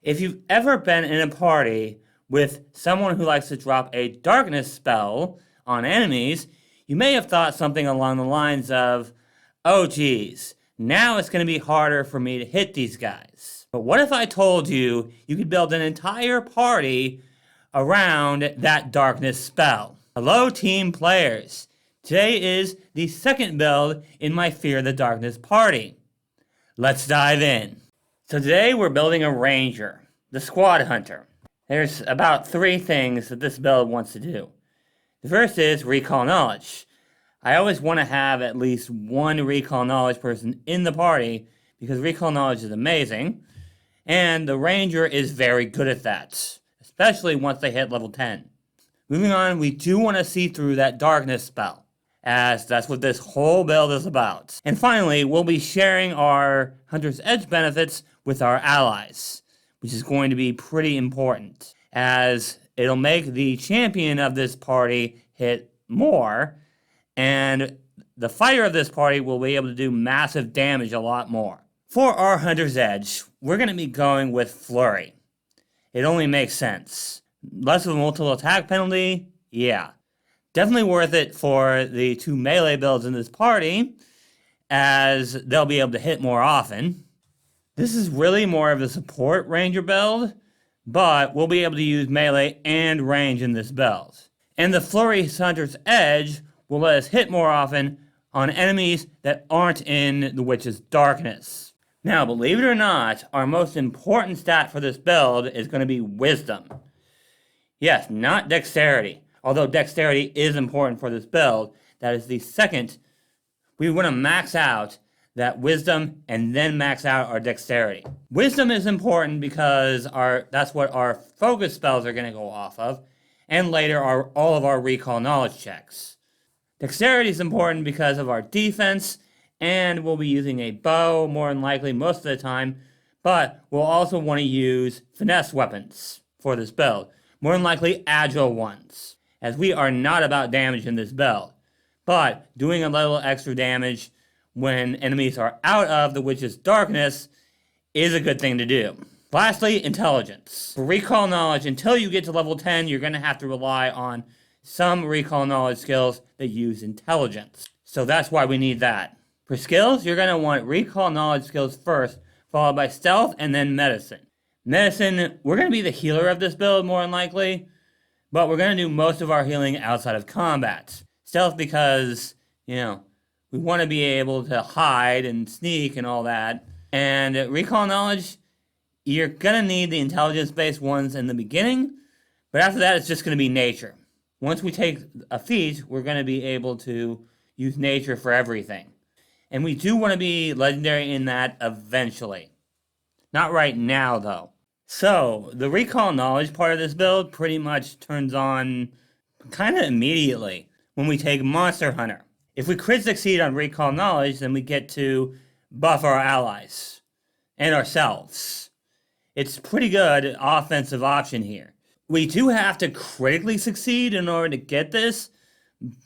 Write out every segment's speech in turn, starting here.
If you've ever been in a party with someone who likes to drop a darkness spell on enemies, you may have thought something along the lines of, oh geez, now it's going to be harder for me to hit these guys. But what if I told you you could build an entire party around that darkness spell? Hello, team players. Today is the second build in my Fear the Darkness party. Let's dive in. So today we're building a ranger, the squad hunter. There's about 3 things that this build wants to do. The first is recall knowledge. I always want to have at least one recall knowledge person in the party because recall knowledge is amazing, and the ranger is very good at that, especially once they hit level 10. Moving on, we do want to see through that darkness spell, as that's what this whole build is about. And finally, we'll be sharing our Hunter's Edge benefits with our allies, which is going to be pretty important, as it'll make the champion of this party hit more, and the fighter of this party will be able to do massive damage a lot more. For our Hunter's Edge, we're going to be going with Flurry. It only makes sense. Less of a multiple attack penalty, yeah. Definitely worth it for the 2 melee builds in this party, as they'll be able to hit more often. This is really more of a support ranger build, but we'll be able to use melee and range in this build. And the Flurry Hunter's Edge will let us hit more often on enemies that aren't in the Witch's Darkness. Now, believe it or not, our most important stat for this build is going to be Wisdom. Yes, not Dexterity. Although Dexterity is important for this build, that is the second. We want to max out that Wisdom and then max out our Dexterity. Wisdom is important because that's what our focus spells are going to go off of, and later all of our recall knowledge checks. Dexterity is important because of our defense, and we'll be using a bow more than likely most of the time, but we'll also want to use finesse weapons for this build, more than likely agile ones, as we are not about damage in this build, but doing a little extra damage when enemies are out of the Witch's Darkness is a good thing to do. Lastly, intelligence. For recall knowledge, until you get to level 10, you're going to have to rely on some recall knowledge skills that use intelligence. So that's why we need that. For skills, you're going to want recall knowledge skills first, followed by stealth and then medicine. Medicine, we're going to be the healer of this build more than likely, but we're going to do most of our healing outside of combat. Stealth because, we want to be able to hide and sneak and all that. And recall knowledge, you're going to need the intelligence-based ones in the beginning, but after that, it's just going to be nature. Once we take a feat, we're going to be able to use nature for everything. And we do want to be legendary in that eventually. Not right now, though. So, the recall knowledge part of this build pretty much turns on kind of immediately when we take Monster Hunter. If we crit succeed on recall knowledge, then we get to buff our allies and ourselves. It's pretty good offensive option here. We do have to critically succeed in order to get this,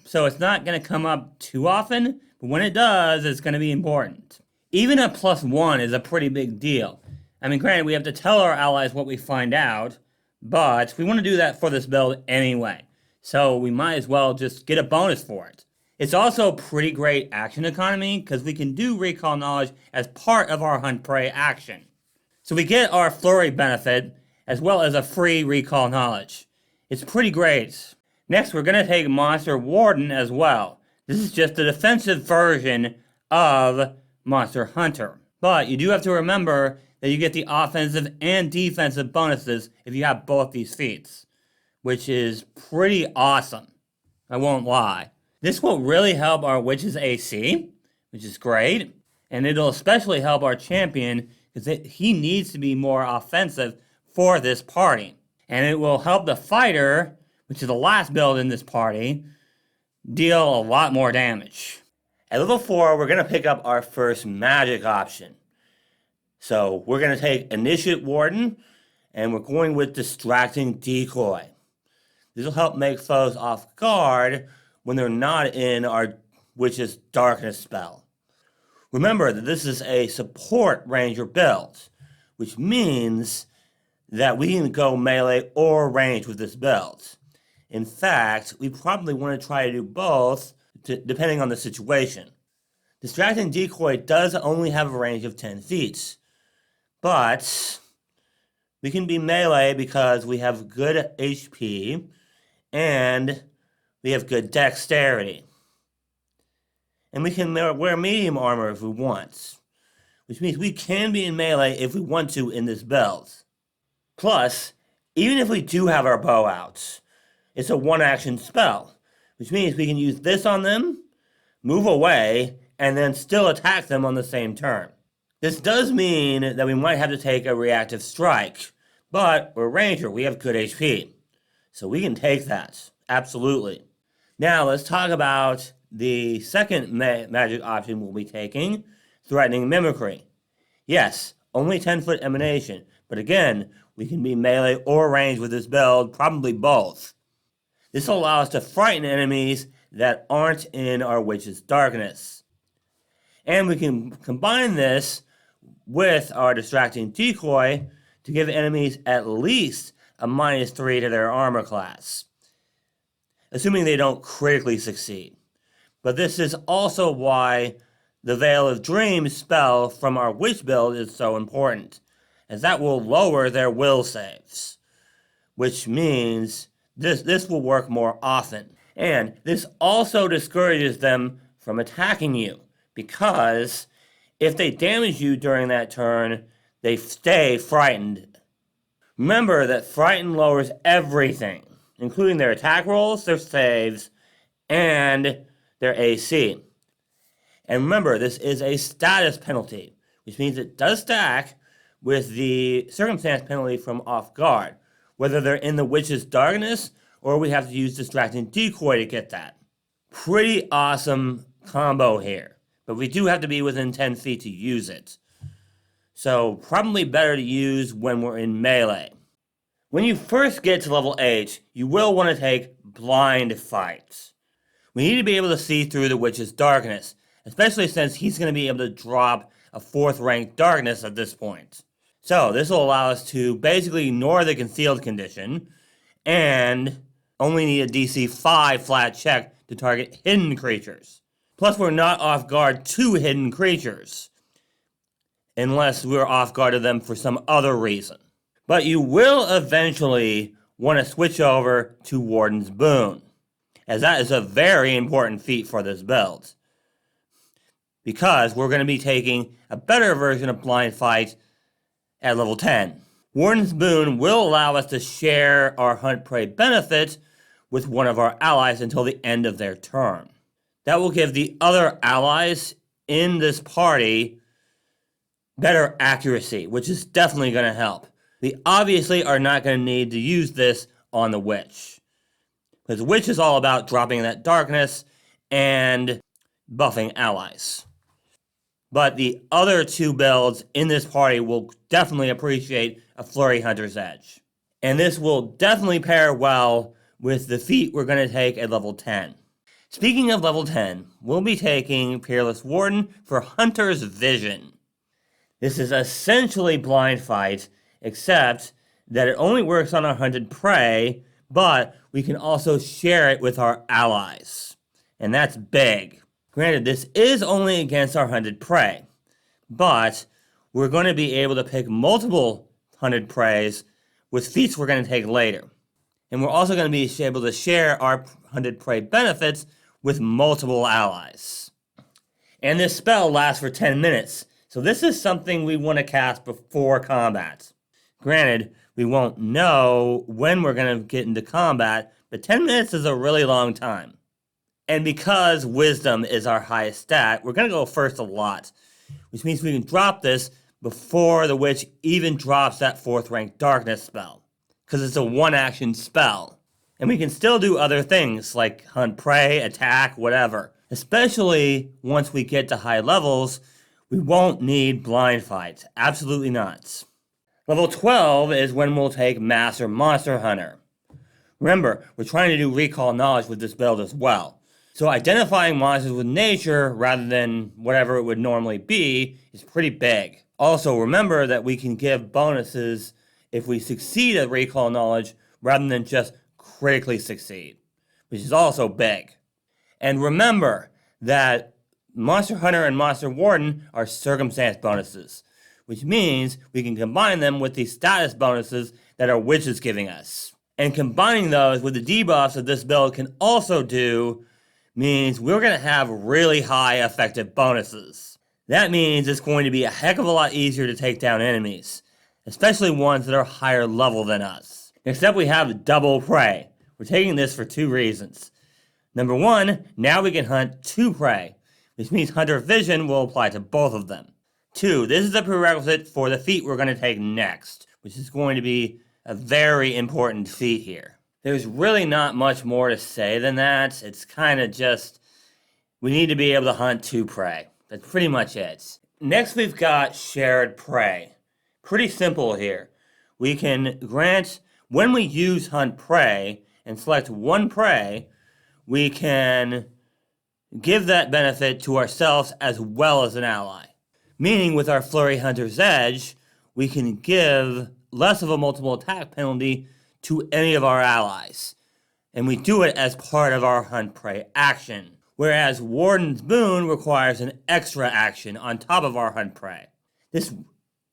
so it's not going to come up too often, but when it does, it's going to be important. Even a +1 is a pretty big deal. I mean, granted, we have to tell our allies what we find out, but we want to do that for this build anyway, so we might as well just get a bonus for it. It's also pretty great action economy because we can do recall knowledge as part of our hunt prey action. So we get our flurry benefit as well as a free recall knowledge. It's pretty great. Next, we're going to take Monster Warden as well. This is just the defensive version of Monster Hunter. But you do have to remember that you get the offensive and defensive bonuses if you have both these feats, which is pretty awesome. I won't lie. This will really help our Witch's AC, which is great, and it'll especially help our champion because he needs to be more offensive for this party. And it will help the fighter, which is the last build in this party, deal a lot more damage. At level 4, we're going to pick up our first magic option. So we're going to take Initiate Warden, and we're going with Distracting Decoy. This will help make foes off guard when they're not in our Witch's Darkness spell. Remember that this is a support ranger build, which means that we can go melee or range with this build. In fact, we probably want to try to do both, depending on the situation. Distracting Decoy does only have a range of 10 feet, but we can be melee because we have good HP and we have good dexterity. And we can wear medium armor if we want, which means we can be in melee if we want to in this build. Plus, even if we do have our bow out, it's a one-action spell, which means we can use this on them, move away, and then still attack them on the same turn. This does mean that we might have to take a reactive strike, but we're Ranger, we have good HP, so we can take that, absolutely. Now let's talk about the second magic option we'll be taking, Threatening Mimicry. Yes, only 10-foot emanation, but again, we can be melee or range with this build, probably both. This will allow us to frighten enemies that aren't in our Witch's Darkness. And we can combine this with our Distracting Decoy to give enemies at least a -3 to their armor class, assuming they don't critically succeed. But this is also why the Veil of Dreams spell from our Witch build is so important, as that will lower their will saves, which means this will work more often. And this also discourages them from attacking you, because if they damage you during that turn, they stay frightened. Remember that Frighten lowers everything, including their attack rolls, their saves, and their AC. And remember, this is a status penalty, which means it does stack with the circumstance penalty from Off Guard, whether they're in the Witch's Darkness or we have to use Distracting Decoy to get that. Pretty awesome combo here, but we do have to be within 10 feet to use it. So probably better to use when we're in melee. When you first get to level 8, you will want to take blind fights. We need to be able to see through the Witch's Darkness, especially since he's going to be able to drop a 4th rank darkness at this point. So this will allow us to basically ignore the concealed condition and only need a DC 5 flat check to target hidden creatures. Plus we're not off guard to hidden creatures, unless we're off guard to them for some other reason. But you will eventually want to switch over to Warden's Boon, as that is a very important feat for this build, because we're going to be taking a better version of Blind Fight at level 10. Warden's Boon will allow us to share our Hunt Prey benefit with one of our allies until the end of their turn. That will give the other allies in this party better accuracy, which is definitely going to help. We obviously are not going to need to use this on the Witch, because the Witch is all about dropping that darkness and buffing allies. But the other two builds in this party will definitely appreciate a Flurry Hunter's Edge. And this will definitely pair well with the feat we're going to take at level 10. Speaking of level 10, we'll be taking Peerless Warden for Hunter's Vision. This is essentially Blind Fight, except that it only works on our hunted prey, but we can also share it with our allies. And that's big. Granted, this is only against our hunted prey, but we're going to be able to pick multiple hunted preys with feats we're going to take later. And we're also going to be able to share our hunted prey benefits with multiple allies. And this spell lasts for 10 minutes, so this is something we want to cast before combat. Granted, we won't know when we're going to get into combat, but 10 minutes is a really long time. And because Wisdom is our highest stat, we're going to go first a lot, which means we can drop this before the Witch even drops that 4th rank Darkness spell, because it's a one-action spell. And we can still do other things, like hunt prey, attack, whatever. Especially once we get to high levels, we won't need Blind Fight. Absolutely not. Level 12 is when we'll take Master Monster Hunter. Remember, we're trying to do Recall Knowledge with this build as well. So identifying monsters with nature rather than whatever it would normally be is pretty big. Also, remember that we can give bonuses if we succeed at recall knowledge rather than just critically succeed, which is also big. And remember that Monster Hunter and Monster Warden are circumstance bonuses, which means we can combine them with the status bonuses that our witch is giving us. And combining those with the debuffs that this build can also do means we're going to have really high effective bonuses. That means it's going to be a heck of a lot easier to take down enemies, especially ones that are higher level than us. Next up, we have Double Prey. We're taking this for two reasons. Number one, now we can hunt two prey, which means Hunter Vision will apply to both of them. Two, this is a prerequisite for the feat we're going to take next, which is going to be a very important feat here. There's really not much more to say than that. It's kind of just, we need to be able to hunt two prey. That's pretty much it. Next, we've got Shared Prey. Pretty simple here. We can grant, when we use Hunt Prey and select one prey, we can give that benefit to ourselves as well as an ally. Meaning with our Flurry Hunter's Edge, we can give less of a multiple attack penalty to any of our allies. And we do it as part of our Hunt Prey action. Whereas Warden's Boon requires an extra action on top of our Hunt Prey. This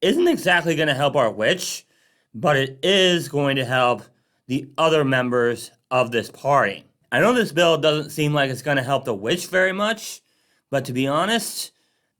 isn't exactly going to help our witch, but it is going to help the other members of this party. I know this build doesn't seem like it's going to help the witch very much, but to be honest,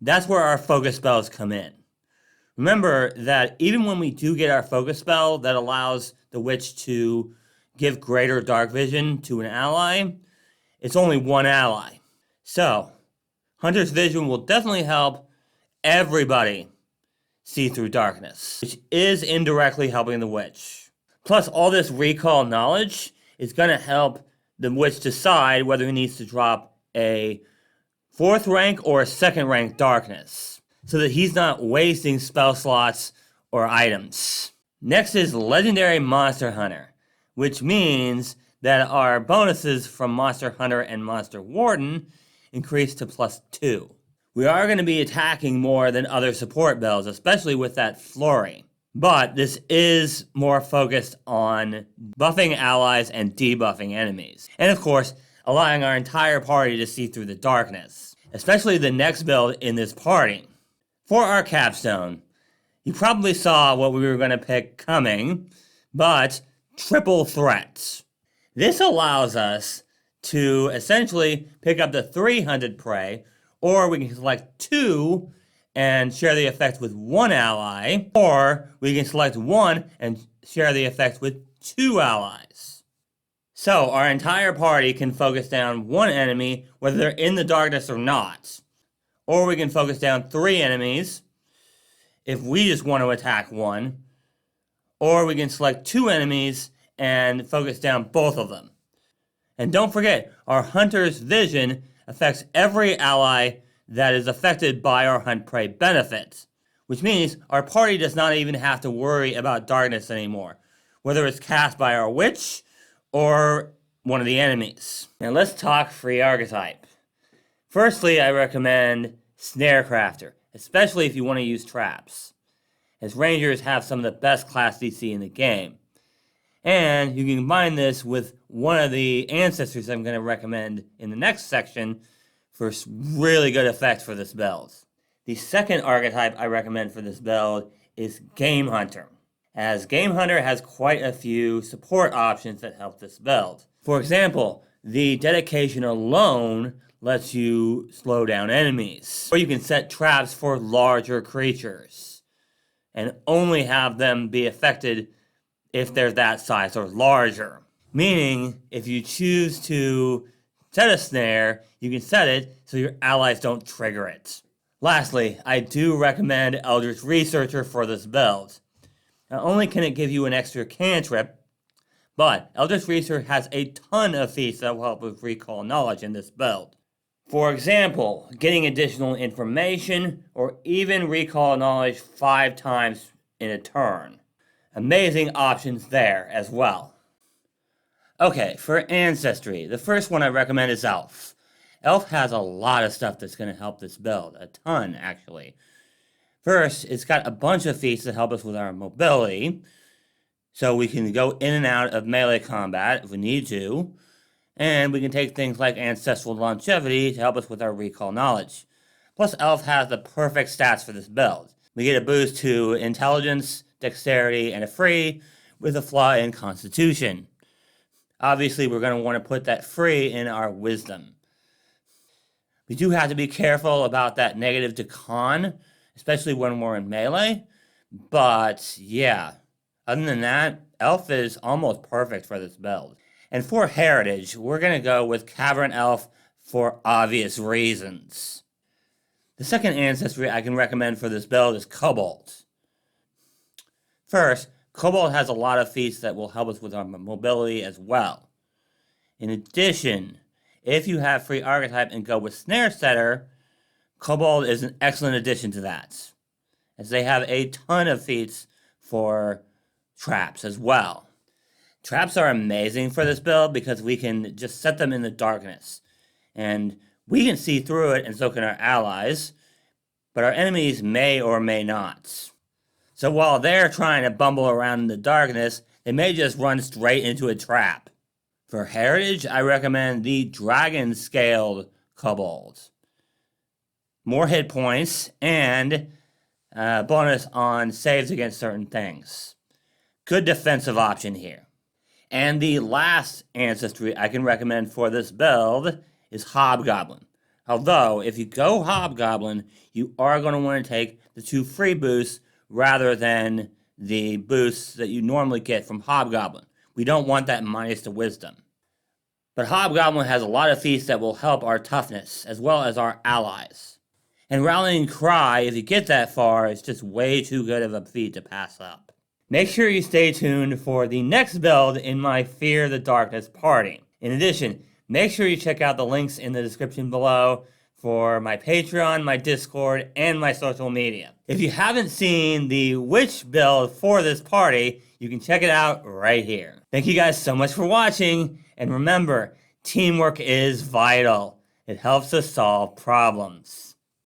that's where our focus spells come in. Remember that even when we do get our focus spell that allows the witch to give greater dark vision to an ally, it's only one ally. So, Hunter's Vision will definitely help everybody see through darkness, which is indirectly helping the witch. Plus, all this recall knowledge is going to help the witch decide whether he needs to drop a 4th rank or a 2nd rank darkness, so that he's not wasting spell slots or items. Next is Legendary Monster Hunter, which means that our bonuses from Monster Hunter and Monster Warden increase to +2. We are going to be attacking more than other support builds, especially with that Flurry. But this is more focused on buffing allies and debuffing enemies. And of course, allowing our entire party to see through the darkness, especially the next build in this party. For our capstone, you probably saw what we were going to pick coming, but Triple Threats. This allows us to essentially pick up the 300 prey, or we can select 2 and share the effect with 1 ally, or we can select 1 and share the effect with 2 allies. So our entire party can focus down 1 enemy, whether they're in the darkness or not. Or we can focus down 3 enemies if we just want to attack 1. Or we can select 2 enemies and focus down both of them. And don't forget, our Hunter's Vision affects every ally that is affected by our Hunt Prey benefits, which means our party does not even have to worry about darkness anymore, whether it's cast by our witch or one of the enemies. Now let's talk free archetype. Firstly, I recommend Snarecrafter, especially if you want to use traps, as Rangers have some of the best class DC in the game. And you can combine this with one of the Ancestries I'm going to recommend in the next section for really good effect for this build. The second archetype I recommend for this build is Game Hunter, as Game Hunter has quite a few support options that help this build. For example, the dedication alone lets you slow down enemies, or you can set traps for larger creatures and only have them be affected if they're that size or larger. Meaning, if you choose to set a snare, you can set it so your allies don't trigger it. Lastly, I do recommend Eldritch Researcher for this build. Not only can it give you an extra cantrip, but Eldritch Researcher has a ton of feats that will help with recall knowledge in this build. For example, getting additional information, or even recall knowledge 5 times in a turn. Amazing options there as well. Okay, for Ancestry, the first one I recommend is Elf. Elf has a lot of stuff that's going to help this build, a ton actually. First, it's got a bunch of feats that help us with our mobility, So we can go in and out of melee combat if we need to, and we can take things like Ancestral Longevity to help us with our recall knowledge. Plus, Elf has the perfect stats for this build. We get a boost to Intelligence, Dexterity, and a free, with a flaw in Constitution. Obviously, we're going to want to put that free in our Wisdom. We do have to be careful about that negative to Con, especially when we're in melee. But yeah, other than that, Elf is almost perfect for this build. And for Heritage, we're going to go with Cavern Elf for obvious reasons. The second ancestry I can recommend for this build is Cobalt. First, Cobalt has a lot of feats that will help us with our mobility as well. In addition, if you have free Archetype and go with Snare Setter, Cobalt is an excellent addition to that, as they have a ton of feats for traps as well. Traps are amazing for this build because we can just set them in the darkness, and we can see through it, and so can our allies, but our enemies may or may not. So while they're trying to bumble around in the darkness, they may just run straight into a trap. For Heritage, I recommend the Dragon Scaled Kobold. More hit points and bonus on saves against certain things. Good defensive option here. And the last ancestry I can recommend for this build is Hobgoblin. Although, if you go Hobgoblin, you are going to want to take the 2 free boosts rather than the boosts that you normally get from Hobgoblin. We don't want that minus to Wisdom. But Hobgoblin has a lot of feats that will help our toughness, as well as our allies. And Rallying Cry, if you get that far, is just way too good of a feat to pass up. Make sure you stay tuned for the next build in my Fear the Darkness party. In addition, make sure you check out the links in the description below for my Patreon, my Discord, and my social media. If you haven't seen the Witch build for this party, you can check it out right here. Thank you guys so much for watching, and remember, teamwork is vital. It helps us solve problems.